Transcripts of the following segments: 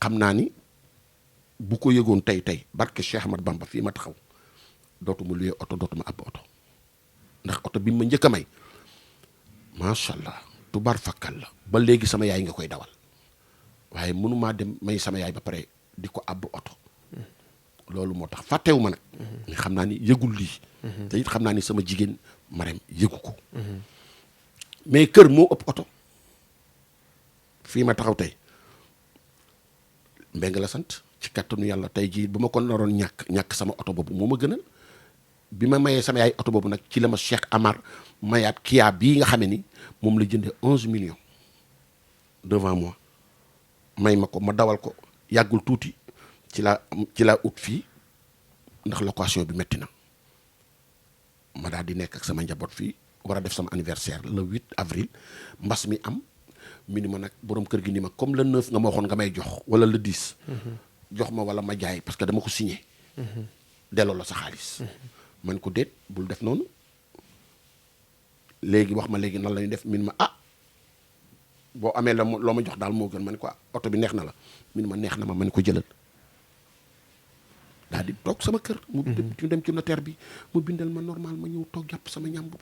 xam naa ni bu ko yëgoon tey barke Cheikh Ahmad Bamba fii ma taxaw dootuma luyee oto dootuma ab oto ndax oto bi ma njëkk a may macha allah tubaar fakkal la ba léegi sama yaay nga koy dawal waaye mënumaa dem may sama yaay ba pare di ko àbb oto loolu moo tax fàttewu ma nag ni xam naa ni yëgul lii te it xam naa ni sama jigéen Marème yëgu ko mais kër moo ëpp oto fii ma taxaw tey Mbeng la sant ci kattanu yàlla tey jii bu ma ko naroon ñàkk sama oto boobu moo ma gënal bi ma mayee sama yaay oto boobu nag ci la ma Cheikh Amar mayaat Kia bii nga xamee ni moom la jëndee 11 millions devant moi may ma ko ma dawal ko yàggul tuuti ci laa ut fii ndax location bi metti na ma daal di nekk ak sama njaboot fii war a def sama anniversaire le 8 avril mbas mi am mi ni ma nag borom kër gi ni ma comme le 9 nga ma waxoon nga may jox wala le 10 jox ma wala ma jaay parce que dama ko signé delloo la sa xaalis man ko déet bul def noonu léegi wax ma léegi nan la ñu def min ma boo amee loo ma jox daal moo gën ma ne ko oto bi neex na la min ma neex na ma ne ko jëlal daal di toog sama kër mu dem ci notaire bi mu bindal ma normal ma ñëw toog jàpp sama ñàmbu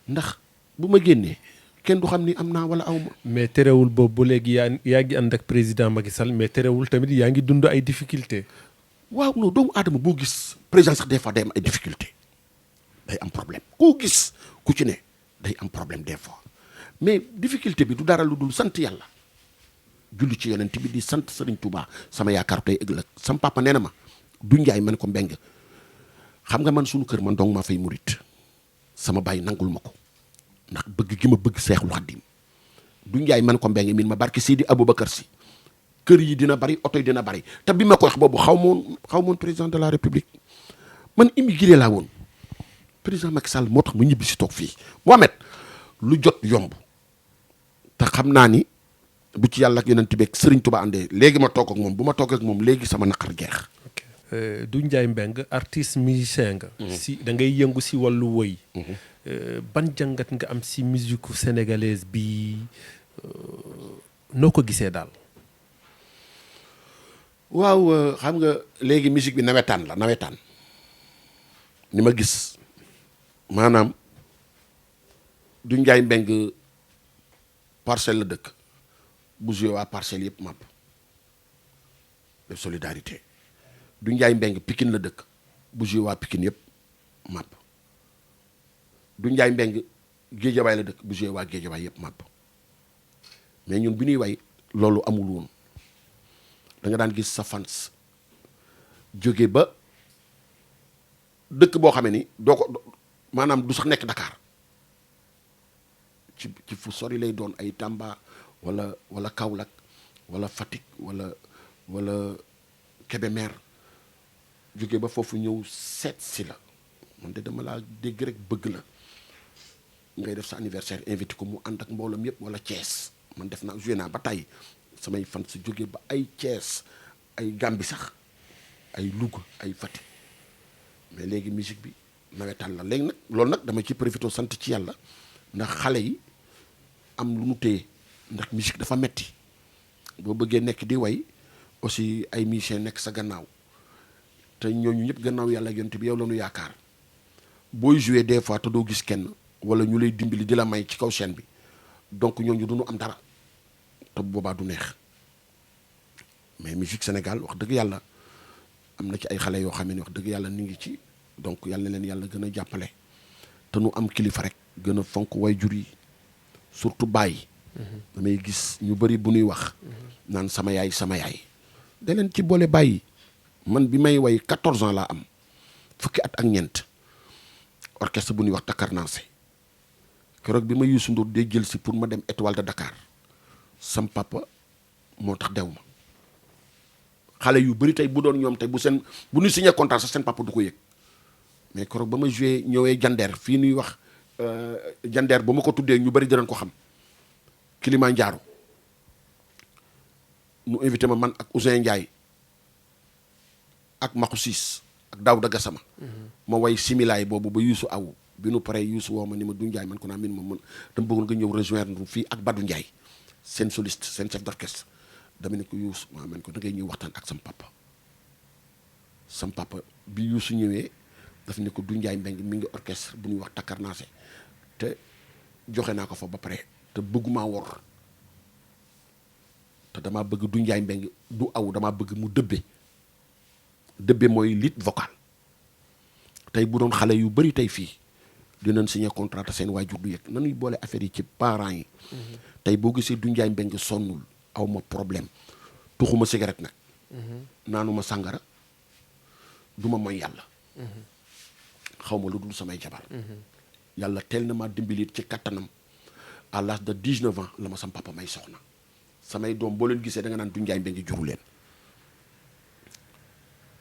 ndax bu ma génnee kenn du xam ni am naa wala aw ma. mais terewul boobu ba léegi yaa ngi ànd ak président Macky Sall mais terewul tamit yaa ngi dund ay difficulté waaw non doomu aadama boo gis président sax des fois day am ay difficulté day am problème koo gis ku ci ne day am problème des fois mais difficulté bi du dara lu dul sant yàlla julli ci yonent bi di sant Serigne Touba sama yaakaar tey ëllëg sama papa nee na ma du njaay man ko Mbeng xam nga man sunu kër man dong maa fay murit sama baay nangul ma ko ndax bëgg gi ma bëgg Seexul Xaddim du njaay man ko Mbeng min ma barki Sidi Aboubacar Si kër yi dina bari oto yi dina bari te bi ma ko wax boobu xaw moon président de la république man immigré laa woon président Macky Sall moo tax mu ñibbi si toog fii Mohamed lu jot yomb te xam naa ni bu ci yàlla ak yonent bi ak Serigne Touba àndee léegi ma toog ak moom bu ma toog ak moom léegi sama naqar jeex. Doudou Ndiaye Mbengue artiste musicien nga. si da ngay yëngu si wàllu woy. ban jàngat nga am si musique sénégalaise bi noo ko gisee daal. waaw xam nga léegi musique bi nawetaan ni ma gis maanaam Doudou Ndiaye Mbengue Parcelles la dëkk bu joué waa Parcelles yëpp màpp def solidarité Doudou Ndiaye Mbengue Pikine la dëkk bu joué waa Pikine yëpp màpp Doudou Ndiaye Mbengue Géejawaay la dëkk bu joué waa Géejawaay yëpp màpp mais ñun bi ñuy way loolu amul woon da nga daan gis sa fans jóge ba dëkk boo xamee ni doo ko maanaam du sax nekk Dakar ci fu sori lay doon ay Tamba wala Kaolack wala Fatick wala Kébémer jóge ba foofu ñëw seet si la man de dama laa dégg rek bëgg la ngay def sa anniversaire invité ko mu ànd ak mbooloom yëpp wala Thiès man def naa joué naa ba tey samay fan si jóge ba ay Thiès ay Gambie sax ay Louga ay Fatick mais léegi musique bi nawetaan la léegi nag loolu nag dama ci profité sant ci yàlla ndax xale yi am lu mu téye ndax musique dafa metti boo bëggee nekk di way aussi ay musiciens nekk sa gannaaw te ñooñu ñëpp gannaaw yàlla ak yonent bi yow la ñu yaakaar booy jouer des fois te doo gis kenn wala ñu lay dimbali di la may ci kaw chaîne bi donc ñooñu du ñu am dara te boobaa du neex mais musique Sénégal wax dëgg yàlla am na ci ay xale yoo xam ne wax dëgg yàlla ni ngi ci donc yàlla na leen yàlla gën a jàppale te nu am kilifa rek gën a fonk way jur yi surtout bàyyi damay gis ñu bëri bu ñuy wax naan sama yaay da leen ci boole bàyyi man bi may way 14 ans laa am fukki at ak ñeent orchestre bu ñuy wax Takarnase keroog bi ma Youssou Ndour dee jël si pour ma dem Étoile de Dakar sam papa moo tax dew ma xale yu bëri tey bu doon ñoom tey bu ñu signé contrat sax seen papa du ko yëg mais keroog ba ma joué ñëwee Jandeer fii ñuy wax Jandeer ba ma ko tuddee ñu bëri dinañ ko xam Kilimanjaro mu invité ma man ak Ousseyn Ndiaye ak Makhou Ciss ak Daouda Gassama ma way similaay boobu ba Youssou awu bi nu paree Youssou woo ma ni ma du Ndiaye man ko naa min ma mën dama bëggoon nga ñëw rejoindre fii ak Badou Ndiaye seen soliste seen chef d'orchestre dama ne ko Youssou maa man ko da ngay ñëw waxtaan ak sam papa bi Youssou ñëwee daf ne ko du Ndiaye Mbengue mi ngi orchestre bu ñuy wax Takarnase te joxe naa ko fa ba pare te bëgguma wor te damaa bëgg du Ndiaye Mbengue du aw damaa bëgg mu dëbbe mooy lead vocal tey bu doon xale yu bari tey fii dinañ signé contrat te seen waajur du yëg nanuy boole affaire yi ci parents yi tey boo gisee du Ndiaye Mbengue sonnul aw ma problème tuxuma cigarette nag naanuma sàngara duma mooy yàlla xaw ma lu dul samay jabar yàlla teel na ma dimbalit ci kattanam à l'âge de 19 ans la ma sam papa may soxna samay doom boo leen gisee da nga naan du Ndiaye Mbengue juru leen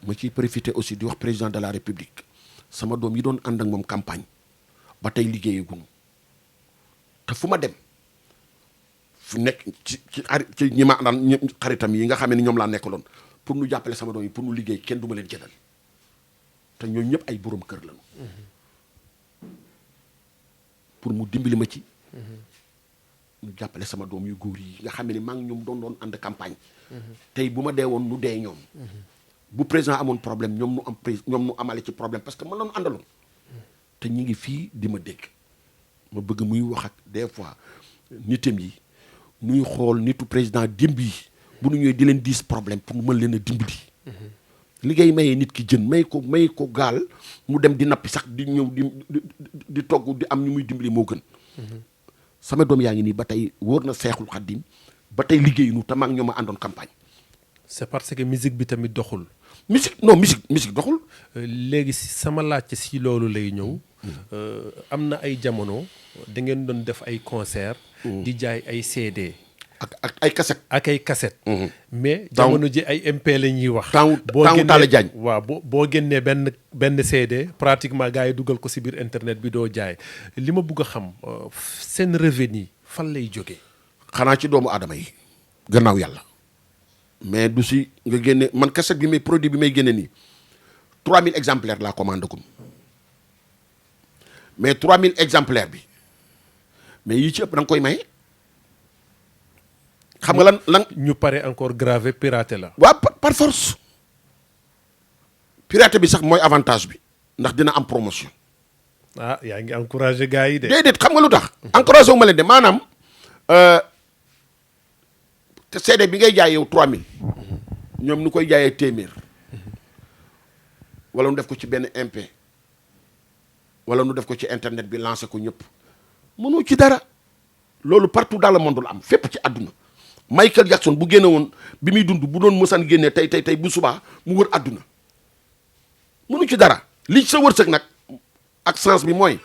ma ciy profité aussi di wax président de la république sama doom yi doon ànd ak moom campagne ba tey liggéeyaguñu te fu ma dem fu nekk ci ñi ma daan xaritam yi nga xam ne ñoom laa nekkaloon pour nu jàppale sama doom yi pour nu liggéey kenn du ma leen jëlal te ñooñu ñëpp ay borom kër lañu pour mu dimbali ma ci ñu jàppale sama doom yu góor yi nga xam ne maa ngi ñoom doon ànd campagne tey bu ma dee woon nu dee ñoom bu président amoon problème ñoom nu amale ci problème parce que man lañu àndaloon te ñi ngi fii di ma dégg ma bëgg muy wax ak des fois nitam yi nuy xool nitu président démb yi bu nu ñëwee di leen diis problème pour mu mën leen a dimbali li ngay mayee nit ki jën may ko gaal mu dem di nappi sax di ñëw di togg di am ñu muy dimbali moo gën sama doom yaa ngi nii ba tey wóor na Seexul Xaddim ba tey liggéeyu nu te maa ngi ñoom a àndoon campagne. c'est parce que musique bi tamit doxul. musique doxul. léegi si sama laajte si loolu lay ñëw. am na ay jamono da ngeen doon def ay concert di jaay ay CD. ak ay cassette. ak ay cassette. mais jamono ji ay MP la ñuy wax. boo Talla Diagne waaw boo génnee benn CD pratiquement gars yi dugal ko si biir internet bi doo jaay li ma bugg a xam seen revenu fan lay jógee. xanaa ci doomu aadama yi gannaaw yàlla mais du si nga génne man cassette bi may produit bi may génne nii 3000 exemplaires laa commandé gum mais 3000 exemplaires bi mais yi ci ëpp da nga koy maye. xam nga lan ñu pare encore gravé piraté la. waaw par force piraté bi sax mooy avantage bi ndax dina am promotion. yaa ngi encouragé gars yi de. déedéet xam nga lu tax. encouragé wu ma leen de maanaam te CD bi ngay jaay yow 3000 ñoom nu koy jaayee téeméer wala nu def ko ci benn MP wala nu def ko ci internet bi lancé ko ñëpp mënoo ci dara loolu partout dans le monde la am fépp ci àdduna. Michael Jackson bu génne woon bi muy dund bu doon mësaan génne tey bu subaa mu wër àdduna mënu ci dara li sa wërsëg nag ak sens bi mooy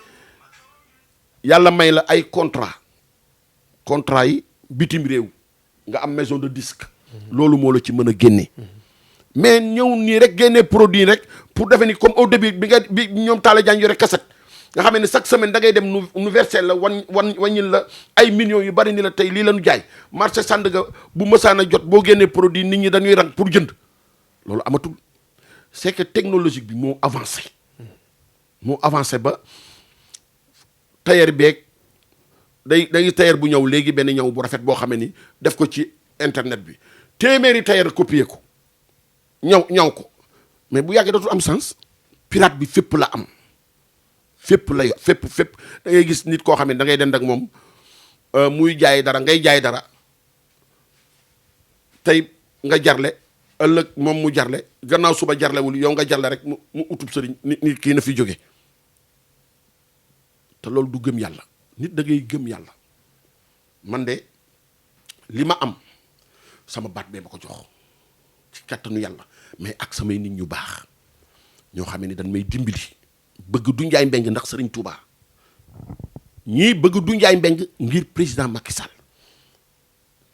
yàlla may la ay contrat yi bitim réew nga am maison de disque loolu moo la ci mën a génne mais ñëw nii rek génne produit rek pour defe ni comme au début bi ñoom Talla Diagne yore cassette nga xam ne chaque semaine da ngay dem nu versé la waññil la ay millions yu bari ni la tey lii la ñu jaay marché Sandaga bu mësaan a jot boo génnee produit nit ñi dañuy rang pour jënd loolu amatul c'est que technologique bi moo avancé ba tailleur beeg day tailleur bu ñëw léegi benn ñëw bu rafet boo xamee ni def ko ci internet bi téeméeri tailleur copier ko ñaw ko mais bu yàggee dootul am sens pirate bi fépp la am. fépp da ngay gis nit koo xam ne da ngay dend ak moom muy jaay dara ngay jaay dara tey nga jarle ëllëg moom mu jarle gannaaw suba jarlewul yow nga jarle rek mu utub sëriñ nit kii na fi jóge te loolu du gëm yàlla nit da ngay gëm yàlla man de li ma am sama baat bee ma ko jox ci kattanu yàlla mais ak samay nit ñu baax ñoo xam ne dañ may dimbali bëgg du Ndiaye Mbengue ndax Serigne Touba ñii bëgg du Ndiaye Mbengue ngir président Macky Sall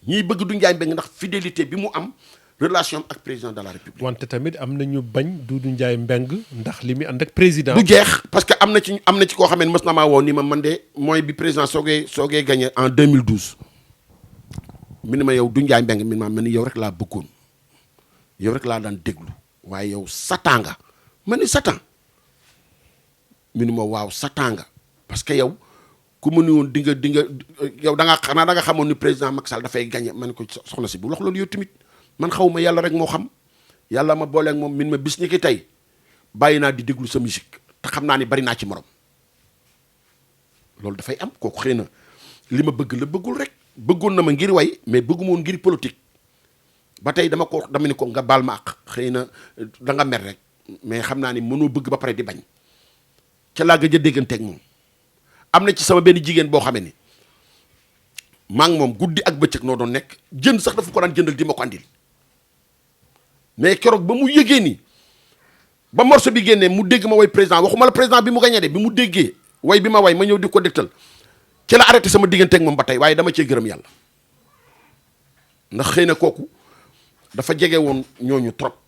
ñii bëgg du Ndiaye Mbengue ndax fidélité bi mu am relation ak président de la République. wante tamit am na ñu bañ Doudou Ndiaye Mbengue ndax li muy ànd ak président. du jeex parce que am na ci koo xam ne mës na maa woo ni ma man de mooy bi président soogee gagné en 2012 mi ni ma yow du Ndiaye Mbengue mi ma man ni yow rek laa bëggoon yow rek laa daan déglu waaye yow satan nga ma ni satan mi ni ma waaw satan nga parce que yow ku mu ni woon di nga yow da nga xamoon ni président Macky Sall dafay gagné man ko soxna si bu wax loolu yow tamit man xaw ma yàlla rek moo xam yàlla ma booleeg moom min ma bis ni ki tey bàyyi naa di déglu sa musique te xam naa ni bari naa ci morom loolu dafay am kooku xëy na li ma bëgg la bëggul rek bëggoon na ma ngir way mais bëgguma woon ngir politique ba tey dama ni ko nga baal ma àq xëy na da nga mer rek mais xam naa ni mënoo bëgg ba pare di bañ ca laa gëj a dégganteeg moom am na ci sama benn jigéen boo xamee ni maa ngi moom guddi ak bëccëg noo doon nekk jënd sax dafa ko daan jëndal di ma ko andil mais keroog ba mu yëgee ni ba morceau bi génnee mu dégg ma way président waxuma la président bi mu gagné de bi mu déggee way bi ma way ma ñëw di ko dégtal ci la arrêté sama digganteeg moom ba tey waaye dama cee gërëm yàlla ndax xëy na kooku dafa jege woon ñooñu trop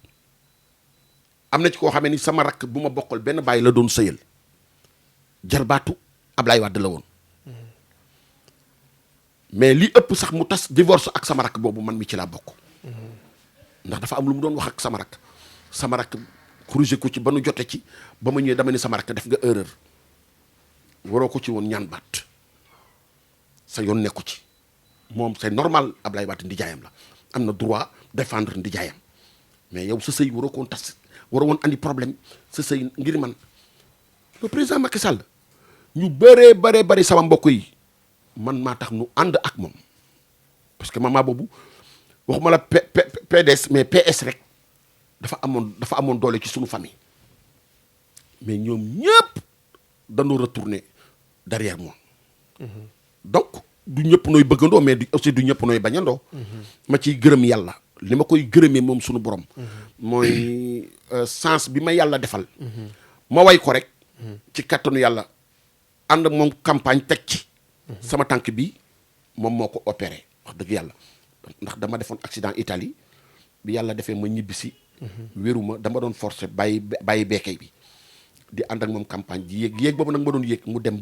am na ci koo xamee ni sama rakk bu ma bokkal benn bàyyi la doon sëyal jarbaatu Ablaye Wade la woon mais li ëpp sax mu tas divorce ak sama rakk boobu man mi ci laa bokk ndax dafa am lu mu doon wax ak sama rakk corrigé ko ci ba nu jote ci ba ma ñëwee dama ni sama rakk def nga erreur waroo ko ci woon ñaan baat sa yoon nekku ci moom c'est normal Ablaye Wade ndijaayam la am na droit défendre ndijaayam mais yow sa sëy waroo ko woon tas waroo woon andi problème sa sëy ngir man le président Macky Sall ñu bëree sama mbokk yi man maa tax nu ànd ak moom parce que maman boobu waxuma la PDS mais PS rek dafa amoon doole ci sunu famille mais ñoom ñëpp dañoo retourner derrière moi donc du ñëpp nooy bëggandoo mais aussi du ñëpp nooy bañandoo ma ciy gërëm yàlla li ma koy gërëmee moom sunu borom mooy sens bi ma yàlla defal ma way ko rek ci kattanu yàlla ànd ak moom campagne teg ci sama tànk bi moom moo ko opéré wax dëgg yàlla ndax dama defoon accident Italie bi yàlla defee ma ñibbisi wéruma dama doon forcé bàyyi beekay bi di ànd ak moom campagne ji yéeg boobu nag ma doon yéeg mu dem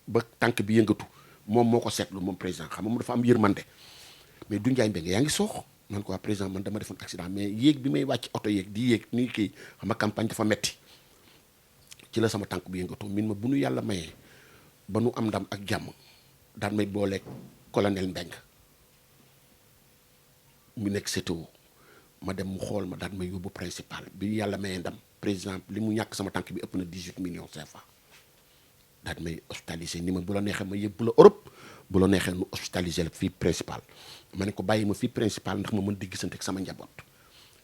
ba tànk bi yëngatu moom moo ko seetlu moom président xam nga mu dafa am yërmande mais du Ndiaye Mbengue yaa ngi soox man ko waa président man dama defoon accident mais yéeg bi may wàcc oto yéeg di yéeg nii kii xam nga campagne dafa metti ci la sama tànk bi yëngatu min ma bu nu yàlla mayee ba nu am ndam ak jàmm daan may booleeg colonel Mbengue mu nekk CTO ma dem mu xool ma daan may yóbbu principal bi yàlla mayee ndam président li mu ñàkk sama tànk bi ëpp na 18 millions CFA daan may hospitalisé ni ma bu la neexee ma yóbbu la Europe bu la neexee nu hospitalisé la fii principal ma ne ko bàyyi ma fii principal ndax ma mën di gisante ak sama njaboot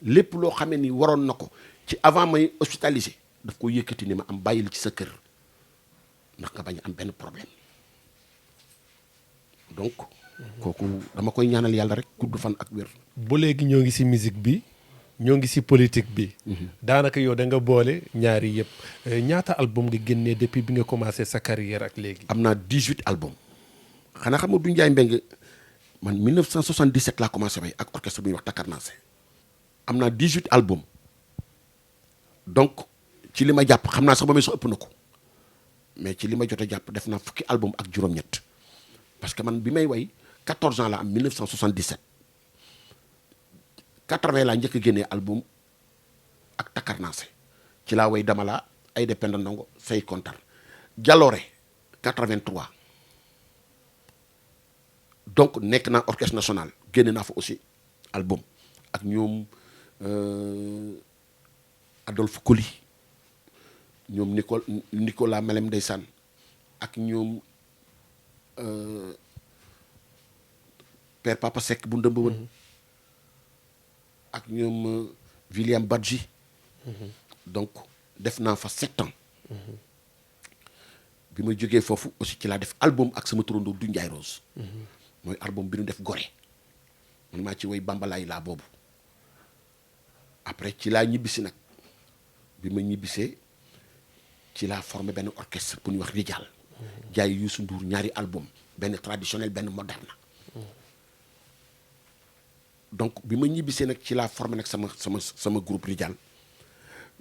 lépp loo xamee ni waroon na ko ci avant may hospitalisé daf ko yëkkati ni ma am bàyyil ci sa kër ndax nga bañ am benn problème donc kooku dama koy ñaanal yàlla rek gudd fan ak wér. ba léegi ñoo ngi ci musique bi ñoo ngi ci politique bi. daanaka yow da nga boole ñaari yëpp ñaata album nga génnee depuis bi nga commencé sa carrière ak léegi. am naa 18 album xanaa xam nga du Ndiaye Mbengue man 1977 laa commencé bay ak orchestre bu ñuy wax Takarnase am naa 18 album donc ci li ma jàpp xam naa sax ba may sax ëpp na ko mais ci li ma jot a jàpp def naa fukki album ak juróom-ñett parce que man bi may way 14 ans la am 1977 80 laa njëkk a génnee album ak Takarnase ci laa way Damala ay Dépenda Ndongo say kontar Jaloore 83 donc nekk naa orchestre national génne naa fa aussi album ak ñoom Adolphe Coly ñoom Nicolas Melem ndeysaan ak ñoom Père Papa Seck bu ndëmb woon ak ñoom William Badji donc def naa fa 7 ans bi ma jógee foofu aussi ci laa def album ak sama turandoo du Ndiaye Rose mooy album bi nu def Gorée man maa ci woy Bambalaay laa boobu après ci laa ñibbisi nag bi ma ñibbisee ci laa formé benn orchestre bu ñuy wax Rijal jaay Youssou Ndour ñaari album benn traditionnel benn moderne donc bi ma ñibbisee nag ci laa formé nag sama groupe Rijal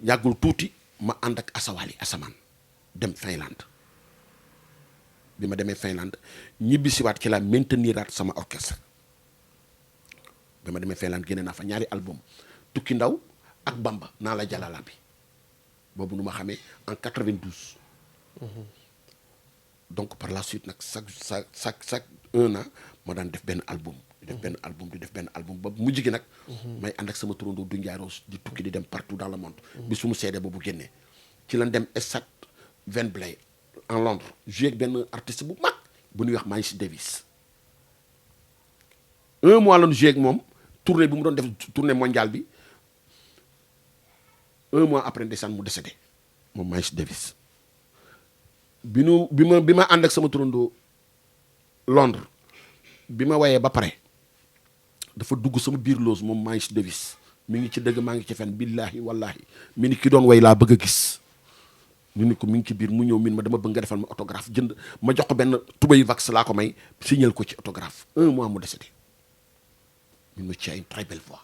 yàggul tuuti ma ànd ak Asawali Asamaan dem Finlande bi ma demee Finlande ñibbisiwaat ci laa mainteniraat sama orchestre bi ma demee Finlande génne naa fa ñaari album Tukki Ndaw ak Bamba naa la jalala bi boobu nu ma xamee en 92 donc par la suite nag chaque 1 an ma daan def benn album di def benn album ba mujj gi nag may ànd ak sama turandoo du Ndiaye Rose di tukki di dem partout dans le monde bi sumu seede boobu génnee ci lañ dem stade Wembley en Londres joué ak benn artiste bu mag bu ñuy wax Miles Davis 1 mois lañu joué ak moom tournée bi mu doon def tournée mondiale bi 1 mois après ndeysaan mu décédé moom Miles Davis bi ma ànd ak sama turandoo Londres bi ma wayee ba pare dafa dugg sama biir loos moom Miles Davis mi ngi ci dëgg maa ngi ci fen billaahi wallaahi mi ni ki doon way laa bëgg a gis ñu ni ko mi ngi ci biir mu ñëw min ma dama bëgg nga defal ma autographe jënd ma jox ko benn tubay vax laa ko may signal ko ci autographe 1 mois mu décédé ñun ma ci ay une très belle voix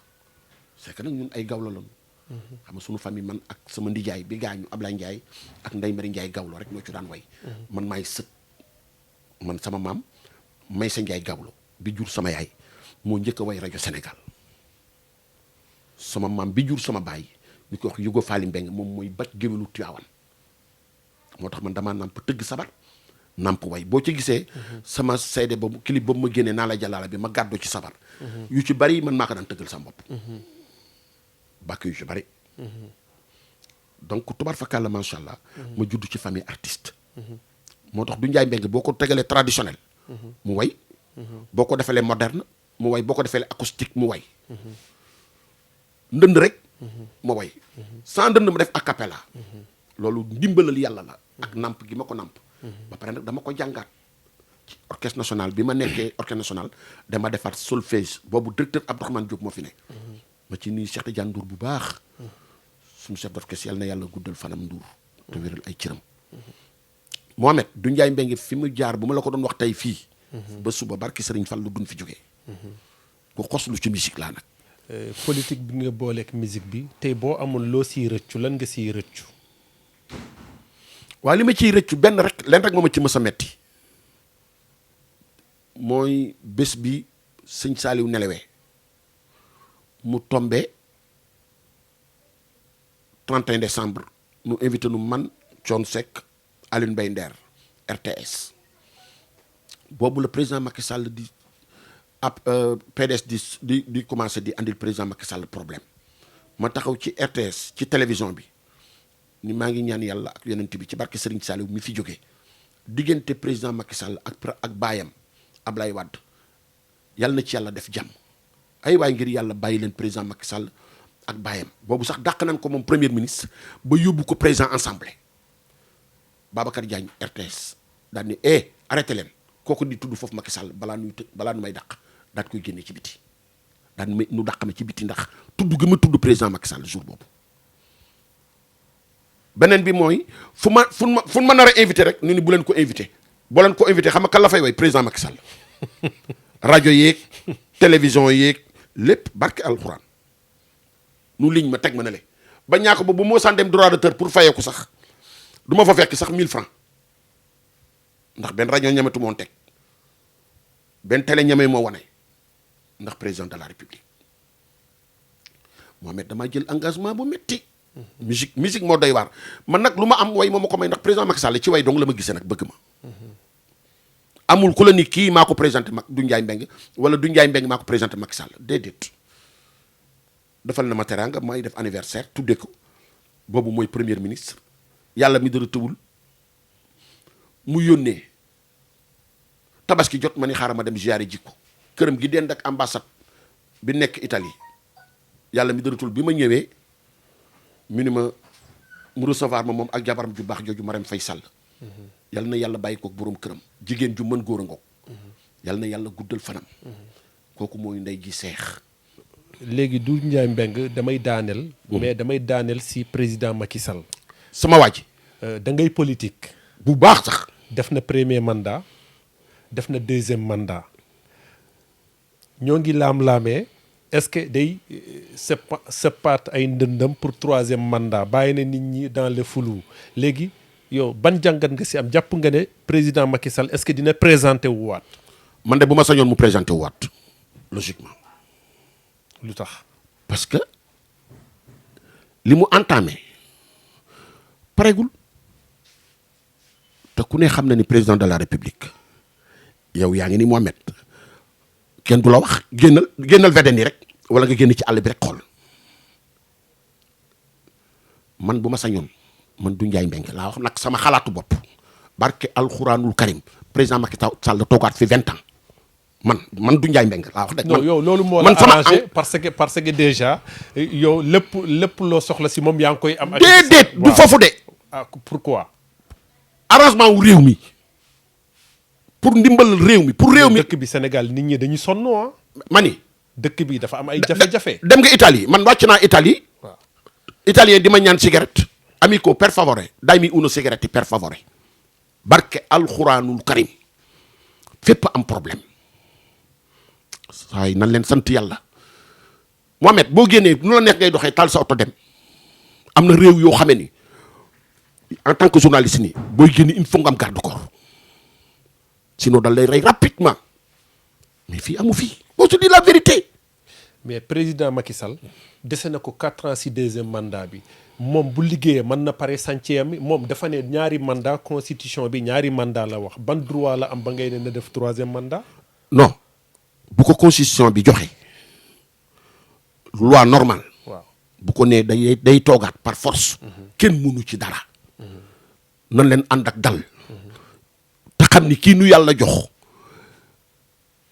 c'est que nag ñun ay gawlo lañu xam nga sunu famille man ak sama ndijaay bi gaañu Ablaye Ndiaye ak Ndeye Mari Ndiaye gawlo rek ñoo ci daan way man maay sët man sama maam may sa Ndiaye gawlo bi jur sama yaay moo njëkk a way rajo Sénégal sama maam bi jur sama baay ñu ko wax Yugo Faali Mbeng moom mooy baj géwélu Tiwaawan moo tax man damaa namp tëgg sabar namp way boo ci gisee sama CD boobu clip boobu ma génnee naa la jàllala bi ma gàddu ci sabar yu ci bari man maa ko daan tëggal sama bopp bàkk yu ci bari donc tubaar fakàlla macha allah ma judd ci famille artiste moo tax du Njaay Mbeng boo ko tegalee traditionnel mu way boo ko defalee moderne mu way boo ko defalee acoustique mu way ndënd rek ma way sans ndënd ma def a cappella loolu ndimbalal yàlla la ak namp gi ma ko namp ba pare nag dama ko jàngaat ci orchestre national bi ma nekkee orchestre national dama defaat solfège boobu directeur Abdourahmane Diop moo fi ne ma ci nuyu Cheikh Tidiane Ndour bu baax suñu chef d'orchestre yàlla na yàlla guddal fanam Ndour te wéral ay cëram Mohamed du Njaay Mbeng fi mu jaar bu ma la ko doon wax tey fii ba suba barki Sëriñ Fallu duñ fi jógee ku xoslu ci musique laa nag politique bi nga booleeg musique bi tey boo amoon loo siy rëccu lan nga siy rëccu waaw li ma ciy rëccu leen rek moo ma ci mës a metti mooy bés bi sëñ Saaliw nelawee mu tombé 31 décembre nu invité nu man Thione Seck Alioune Mbaye Nder RTS boobu le président Macky Sall di PDS di commencé di andil président Macky Sall problème ma taxaw ci RTS ci télévision bi ni maa ngi ñaan yàlla ak yonent bi ci barke Serigne Saliou mi fi jógee diggante président Macky Sall ak baayam Ablaye Wade yàlla na ci yàlla def jàmm ay waay ngir yàlla bàyyi leen président Macky Sall ak baayam boobu sax dàq nañ ko moom premier ministre ba yóbbu ko président assemblée Babacar Diagne RTS daal ni arrêté leen kooku di tudd foofu Macky Sall balaa nu may dàq daal koy génne ci biti daal nu dàq ma ci biti ndax tudd gi ma tudd président Macky Sall jour boobu. beneen bi mooy fu ma nar a invité rek ni bu leen ko invité boo leen ko invité xam nga kan la fay way président Macky Sall rajo yeeg télévision yeeg lépp barke alxuraan nu liñ ma teg ma ne le ba ñaako ba bu moo san dem droit d'auteur pour fayeeku sax du ma fa fekk sax 1000 francs ndax benn rajo ñametu moon teg benn télé ñame moo wane ndax président de la république Mohamed dama jël engagement bu metti musique moo doy waar man nag lu ma am way moo ma ko may ndax président Macky Sall ci way dong la ma gisee nag bëgg ma amul ku la ni kii maa ko présenté du Njaay Mbeng wala du Njaay Mbeng maa ko présenté Macky Sall déedéet defal na ma teraanga may def anniversaire tudde ko boobu mooy premier ministre yàlla mi dara tëwul mu yónnee tabaski jot ma ni xaaral ma dem ziyaare jikko këram gi dend ak ambassade bi nekk Italie yàlla mi dara tëwul bi ma ñëwee mu ni ma mu recevoir ma moom ak jabaram ju baax jooju Marème Faye Sall yal na yàlla bàyyi kook boroom këram jigéen ju mën góor a ngoog yal na yàlla guddal fanam kooku mooy ndey ji seex léegi du Njaay Mbeng damay daaneel mais damay daaneel si président Macky Sall sama waaj da ngay politique bu baax sax def na premier mandat def na deuxième mandat ñoo ngi laam-laamee est-ce que day separt ay ndëndam pour troisième mandat bàyyi na nit ñi dans le flou léegi yow ban jàngat nga si am jàpp nga ne président Macky Sall est-ce que dina présenté wu waat man de bu ma sañoon mu présenté wu waat logiquement lu tax parce que li mu entamé paregul te ku ne xam na ni président de la république yow yaa ngi ni Mohamed kenn du la wax génnal VDN yi rek wala nga génn ci àll bi rek xool man bu ma sañoon man du Ndiaye Mbengue laa wax nag sama xalaatu bopp barke alxuraanul karim président Macky Sall toogaat fi 20 ans man du Ndiaye Mbengue laa wax de. non yow loolu moo la arrangé parce que déjà yow lépp loo soxla si moom yaa ngi koy am. déedéet du foofu de. ah pourquoi. arrangement wu réew mi pour ndimbal réew mi pour réew mi. dëkk bi Sénégal nit ñi dañu sonn ah. mani dëkk bi dafa am ay jafe-jafe. dem nga Italie man wàcc naa Italie. waaw italien di ma ñaan cigarette. amico per favore dammi una cigarette per favore. barke alxuraanul karim fépp am problème. saa yi nan leen sant yàlla. Mohamed boo génnee nu la neex ngay doxee taal sa oto dem. am na réew yoo xamee ni en tant que journaliste nii booy génn il faut nga am garde corps sinon dal lay rey rapidement mais fii amu fii boo se dit la vérité. mais président Macky Sall dese na ko 4 ans si deuxième mandat bi moom bu liggéeyee mën na pare chantier am moom dafa ne ñaari mandat constitution bi ñaari mandat la wax ban droit la am ba ngay ne na def 3e mandat. non bu ko constitution bi joxe loi normale. waaw bu ko nee day toogaat par force. kenn mënu ci dara. nan leen ànd ak dal. te xam ni kii nu yàlla jox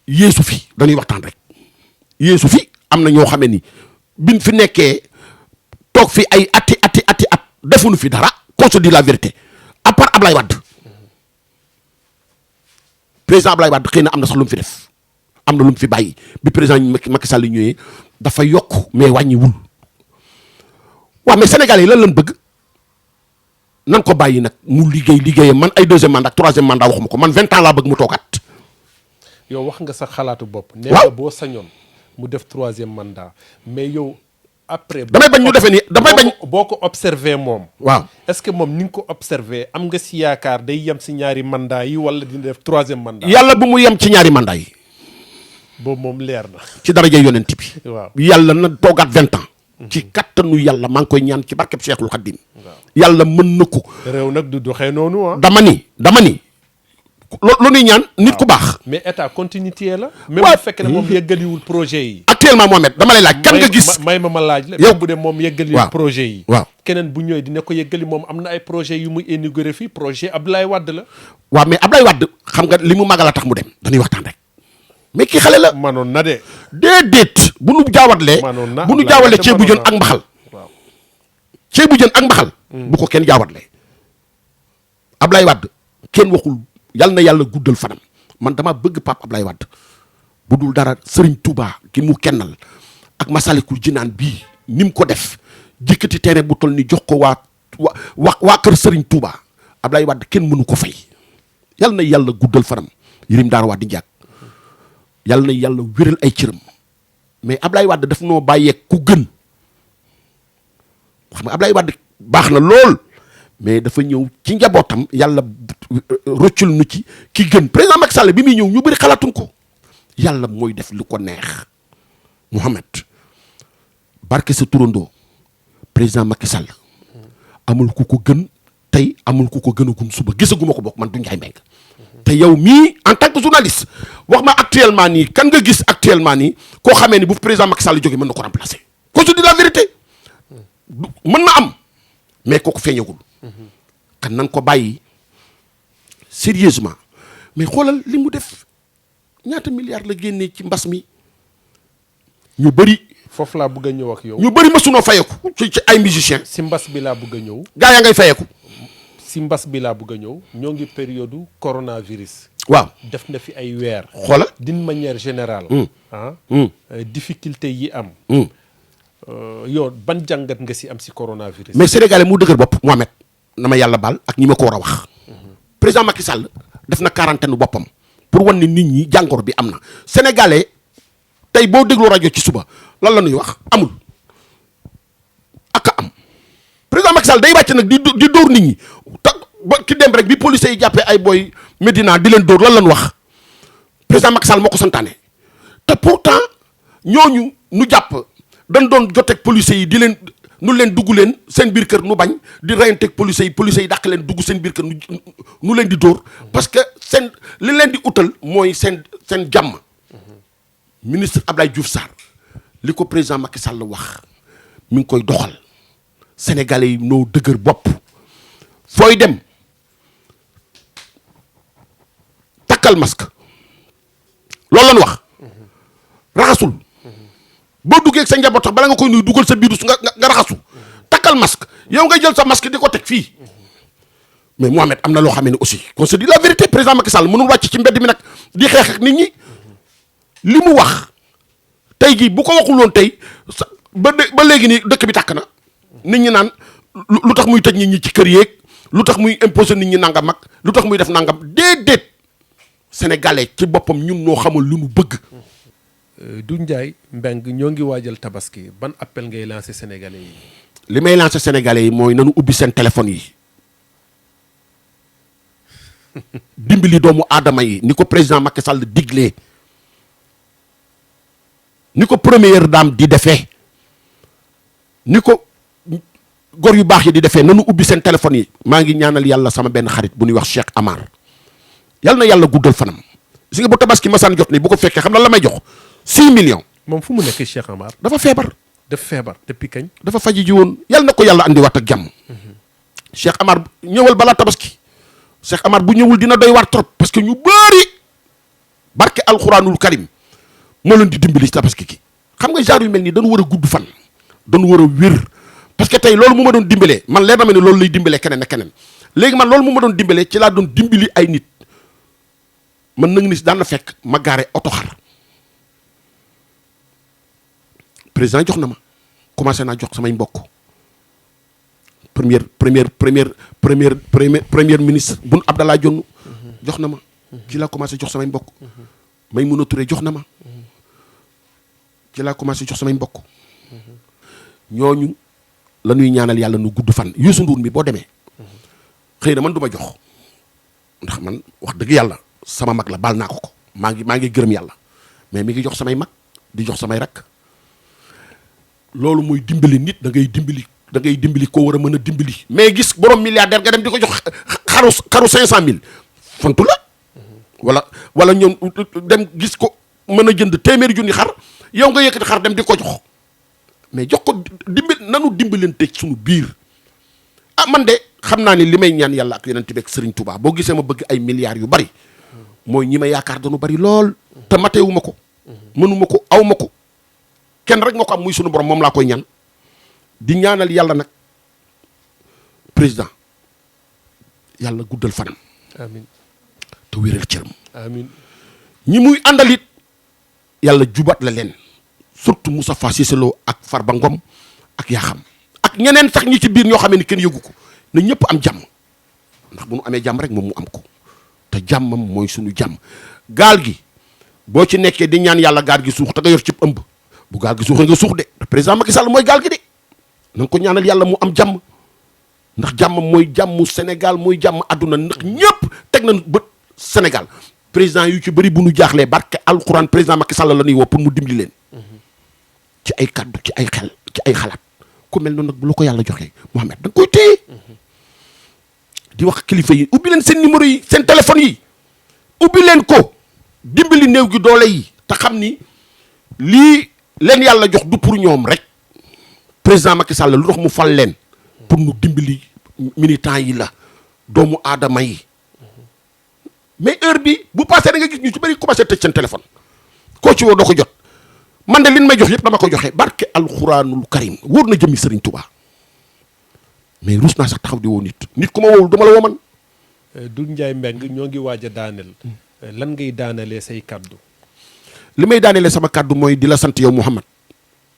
yeesu fi dañuy waxtaan rek yeesu fi am na ñoo xamee ni biñ fi nekkee toog fi ay ati at defuñu fi dara qu'on se dit la vérité à part Ablaye Wade président Ablaye Wade xëy na am na sax lu mu fi def am na lu mu fi bàyyi bi président Macky Sall ñëwee dafa yokk mais wàññiwul waaw mais Sénégalais yi lan lañ bëgg nan ko bàyyi nag mu liggéeyam man ay 2e mandat 3e mandat waxuma ko man 20 ans laa bëgg mu toogaat. yow wax nga sa xalaatu bopp. waaw nee nga boo sañoon mu def 3e mandat mais yow. après damay bañ ñu defee ni damay bañ. boo ko observé moom. waaw est-ce que moom ni nga ko observé am nga si yaakaar day yem si ñaari mandat yi wala dina def 3e mandat. yàlla bu mu yem ci ñaari mandat yi. boobu moom leer na. ci daraja yonent bi. waaw yàlla na toogaat 20 ans. ci kattanu yàlla maa ngi koy ñaan ci barkeb Cheikhul Khadim. yàlla mën na ko. réew nag du doxee noonu ah. dama ni lu ñuy ñaan nit ku baax. mais état continuité la. même bu fekkee ne moom yeggaliwul projet yi. actuellement Mohamed dama lay laaj kan nga gis. may ma laaj la. yow bu dee moom yeggaliwul projet yi. waaw keneen bu ñëwee dina ko yeggali moom am na ay projet yu muy inauguré fii projet Abdoulaye Wade la. waaw mais Abdoulaye Wade xam nga li mu magal a tax mu dem dañuy waxtaan rek. mais kii xale la. manoon na de. déedéet bu nu jaawatlee. manoon na bu nu jaawalee ceebu jën ak mbaxal. waaw ceebu jën ak mbaxal. bu ko kenn jaawatlee. Abdoulaye Wade kenn waxul yal na yàlla guddal fanam man dama bëgg Pape Abdoulaye Wade bu dul dara Serigne Touba ki mu kennal ak Masalikul Jinaan bii ni mu ko def jëkkati terrain bu toll ni jox ko waa kër Serigne Touba Abdoulaye Wade kenn mënu ko fay yal na yàlla guddal fanam Yërim Daara Wade Ndiak. yàlla na yàlla wéral ay cëram mais Ablaye Wade daf noo bàyyeeg ku gën xam nga Ablaye Wade baax na lool mais dafa ñëw ci njabootam yàlla roccul nu ci ki gën président Macky Sall bi muy ñëw ñu bëri xalaatuñ ko yàlla mooy def lu ko neex Mohamed barke sa turandoo président Macky Sall amul ku ko gën tey amul ku ko gënagum suba gisaguma ko bokk man du Ndiaye Mbengue te yow mii en tant que journaliste wax ma actuellement nii kan nga gis actuellement nii koo xamee ni bu président Macky Sall jógee mën na ko remplacer. qu'on se dit la vérité mën na am mais kooku feeñagul. kan na nga ko bàyyi sérieusement mais xoolal li mu def ñaata milliards la génnee ci mbas mi ñu bëri. foofu laa bëgg a ñëw ak yow. ñu bëri mësunoo fayeku ci ay musiciens. si mbas bi laa bëgg a ñëw. gaa yaa ngay fayeku. si mbas bi laa bëgg a ñëw ñoo ngi période coronavirus. waaw def na fi ay weer. xoola d'une manière générale. difficulté yi am. yow ban jàngat nga si am si coronavirus. mais sénégalais mu dëgër bopp Mohamed na ma yàlla baal ak ñi ma ko war a wax. président Macky Sall def na quarantaine boppam pour wan ni nit ñi jàngoro bi am na sénégalais tey boo dégloo rajo ci suba lan la ñuy wax amul ak a am. président Macky Sall day wàcc nag di dóor nit ñi ba ki dem rek bi policiers yi jàppee ay boy Médina di leen dóor lan lañ wax président Macky Sall moo ko santaane te pourtant ñooñu nu jàpp dañ doon joteeg policiers yi di leen nu leen dugg leen seen biir kër nu bañ di reyanteeg police yi dàq leen dugg seen biir kër nu leen di dóor parce que seen li leen di utal mooy seen jàmm. Ministre Abdoulaye Diouf Sarr li ko président Macky Sall wax mi ngi koy doxal sénégalais yi noo dëgër bopp fooy dem takkal masque loolu lañu wax raxasul boo duggee ak sa njaboot sax bala nga koy nuyu dugal sa biiru nga raxasu takkal masque yow nga jël sa masque di ko teg fii mais Mohamed am na loo xam ne aussi qu'on se dit la vérité président Macky Sall mënul wàcc ci mbedd mi nag di xeex ak nit ñi li mu wax tey jii bu ko waxul woon tey ba léegi nii dëkk bi tàkk na nit ñi naan lu tax muy tëj nit ñi ci kër yeeg lu tax muy imposer nit ñi nangam mag lu tax muy def nangam déedéet sénégalais ci boppam ñun noo xamul lu nu bëgg. Doudou Ndiaye Mbengue ñoo ngi waajal tabaski ban appel ngay lancer sénégalais yi. li may lancer sénégalais yi mooy nanu ubbi seen téléphone yi dimbali doomu aadama yi ni ko président Macky Sall diglee ni ko première dame di defee ni ko gor yu baax yi di defee nanu ubbi seen téléphone yi. maa ngi ñaanal yàlla sama benn xarit bu ñuy wax Cheikh Amar yàlla na yàlla guddal fanam si nga bu tabaski masaan jot ni bu ko fekkee xam na la may jox 6 millions. moom fu mu nekk Cheikh Amar. dafa feebar. def feebar depuis kañ. dafa faji ji woon yàlla na ko yàlla andiwaat ak jàmm. Cheikh Amar ñëwal balaa tabaski. Cheikh Amar bu ñëwul dina doy waar trop parce que ñu bëri barke alxuraanul karim moo leen di dimbali ci tabaski ki xam nga genre yu mel nii dañu war a gudd fan. dañu war a wér parce que tey loolu mu ma doon dimbalee man leer na ma ne loolu lay dimbalee keneen ak keneen léegi man loolu mu ma doon dimbalee ci laa doon dimbali ay nit man nag ni daan na fekk ma gaare oto xar. président jox na ma commencé naa jox samay mbokk premier ministre Boun Abdallah Dionne jox na ma ci laa commencé jox samay mbokk Maïmouna Touré jox na ma ci laa commencé jox samay mbokk ñooñu la ñuy ñaanal yàlla nu gudd fan Youssou Ndour mi boo demee xëy na man du ma jox ndax man wax dëgg yàlla sama mag la baal naa ko maa ngi gërëm yàlla mais mi ngi jox samay mag di jox samay rakk loolu mooy dimbali nit da ngay dimbali koo war a mën a dimbali mais gis borom milliardaire nga dem di ko jox xaru 500000 fontu la wala ñoom dem gis ko mën a jënd téeméeri junni xar yow nga yëkkati xar dem di ko jox mais jox ko nanu dimbalante suñu biir man de xam naa ni li may ñaan yàlla ak yonent bi ak Serigne Touba boo gisee ma bëgg ay milliards yu bari mooy ñi ma yaakaar dañu bari lool te matewuma ko mënuma ko awma ko kenn rek moo ko am muy sunu borom moom laa koy ñaan di ñaanal yàlla nag président yàlla guddal fanam. amiin te wéral cëram. amiin ñi muy àndalit yàlla jubaat la leen surtout Moustapha Cissé Lo ak Farba Ngom ak Yaxam ak ñeneen sax ñi ci biir ñoo xam ne kenn yëgu ko na ñëpp am jàmm ndax bu nu amee jàmm rek moom mu am ko te jàmmam mooy sunu jàmm gaal gi boo ci nekkee di ñaan yàlla gaal gi suux te nga yor cib ëmb. bu gaal gi suuxee nga suux de président Macky Sall mooy gaal gi de na nga ko ñaanal yàlla mu am jàmm ndax jàmm mooy jàmmu Sénégal mooy jàmm àdduna ndax ñëpp teg nañ bët Sénégal président yu ci bëri bu nu jaaxlee barke alxuraan président Macky Sall la ñuy woo pour mu dimbali leen ci ay kaddu ci ay xel ci ay xalaat ku mel noonu nag bu la ko yàlla joxee Mohamed da nga koy téye di wax kilifa yi ubbi leen seen numéro yi seen téléphone yi ubbi leen ko dimbali néew gi doole yi te xam ni lii leen yàlla jox du pour ñoom rek président Macky Sall lu tax mu fal leen pour nu dimbali militants yi la doomu aadama yi mais heure bi bu passé da nga gis ñu ci bëri commencé tëj seen téléphone koo ci woo doo ko jot man de liñ may jox yëpp dama ko joxe barke alxuraanul karim wóor na jëmi Serigne Touba mais ruus naa sax taxaw di woo nit ku ma woowul dama la woo man. Doudou Ndiaye Mbengue ñoo ngi waaj a daaneel lan ngay daanelee say kaddu. li may daanelee sama kaddu mooy di la sant yow Mouhamad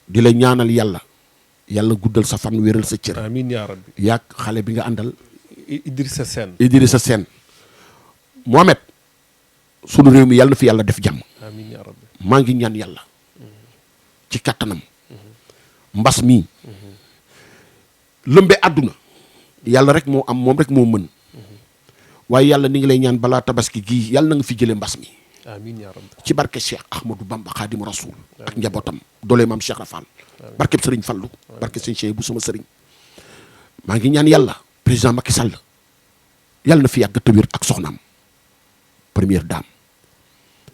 di la ñaanal yàlla guddal sa fan wéral sa cër. amiin yaa rabbi. yaag xale bi nga àndal. Idrissa Sène. Mohamed sunu réew mi yàlla na fi yàlla def jàmm. amiin yaa rabbi. maa ngi ñaan yàlla ci kattanam mbas mii lëmbe àdduna yàlla rek moo am moom rek moo mën waaye yàlla ni ngi lay ñaan balaa tabaski gii yàlla na nga fi jëlee mbas mi. amiin yaa rabbi. ci barke Cheikh Ahmadou Bamba Xaadimu Rasuul ak njabootam doole maam Cheikh Rafal barkeb sëriñ Fallu barke sëñ Cheikh bu sama sëriñ maa ngi ñaan yàlla président Macky Sall yàlla na fi yàgg te wér ak soxnaam première dame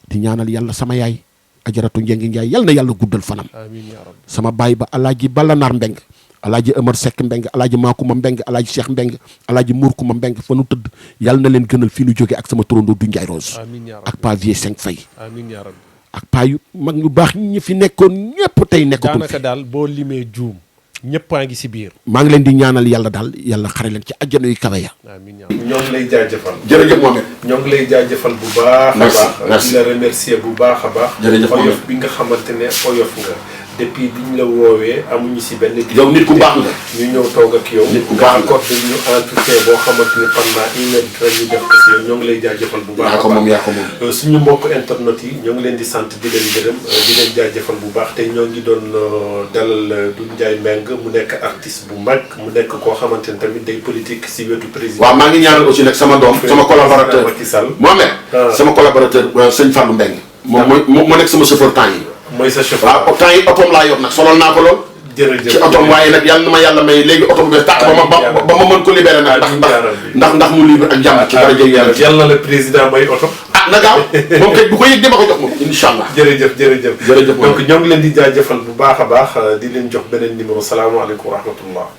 di ñaanal yàlla sama yaay ajaratu Njengi Njaay yàlla na yàlla guddal fanam amiin yaa rabbi. sama baay ba alaaji Balla Naar Mbeng alaaji Amar Seck Mbeng alaaji Maakuma Mbeng alaaji Cheikh Mbeng alaaji Mourkuma Mbeng fa nu tëdd yàlla na leen gënal fii nu jóge ak sama turandoo du Njaay Rose amiin yaa rabbi. ak pa vie 5 fay amiin yaa rabbi. ak paa yu mag ñu baax ñi fi nekkoon ñëpp tey nekkatul daanaka fi daal boo limee juum ñëppaa ngi si biir. maa ngi leen di ñaanal yàlla daal yàlla xare leen ci àjjana yu kawe ya amiin yaa ñoo ngi lay jaajëfal. jërëjëf Mohamed ñoo ngi lay jaajëfal bu baax a Merci, baax. merci. di la remercier bu baax a baax. Jërëjëf oyof Mohamed. bi nga xamante ne oyof nga. depuis bi ñu la woowee amuñu si benn. yow nit ku baax nga ñu ñëw toog ak yow. Nit ku baax nga. nga accordé ñu entretien boo xamante ne pendant 1 heure rek ñu def ko si yow ñoo ngi lay jaajëfal bu baax yaa a ko moom baax. yaa ko moom suñu mbokk internet yi ñoo ngi leen di sant di leen gërëm di leen jaajëfal bu baax te ñoo ngi doon dalal Doudou Ndiaye Mbengue mu nekk artiste bu mag mu nekk koo xamante ne tamit day politique si wetu président. waaw maa ngi ñaanal aussi nag sama doom sama collaborateur Macky Sall. Mohamed Ah. sama collaborateur sëñ Fallou Mbeng moom moo nekk sama chauffeur temps yi mooy sa chauffeur. waaw temps yi otoom laa yor nag solol naa ko lool jërëjëf ci otoom waaye nag yàlla na ma yàlla may léegi oto bu bees tàq ba ma mën ko libéré nag ndax mu libre ak jàmm ci dara jëy yàlla na la président may oto. ah na gaaw moom kay bu ko yëg dama ko jox moom incha allah jërëjëf Jërëjëf donc ñoo ngi leen di jaajëfal bu baax a baax di leen jox beneen numéro salaamaaleykum wa rahmatullah.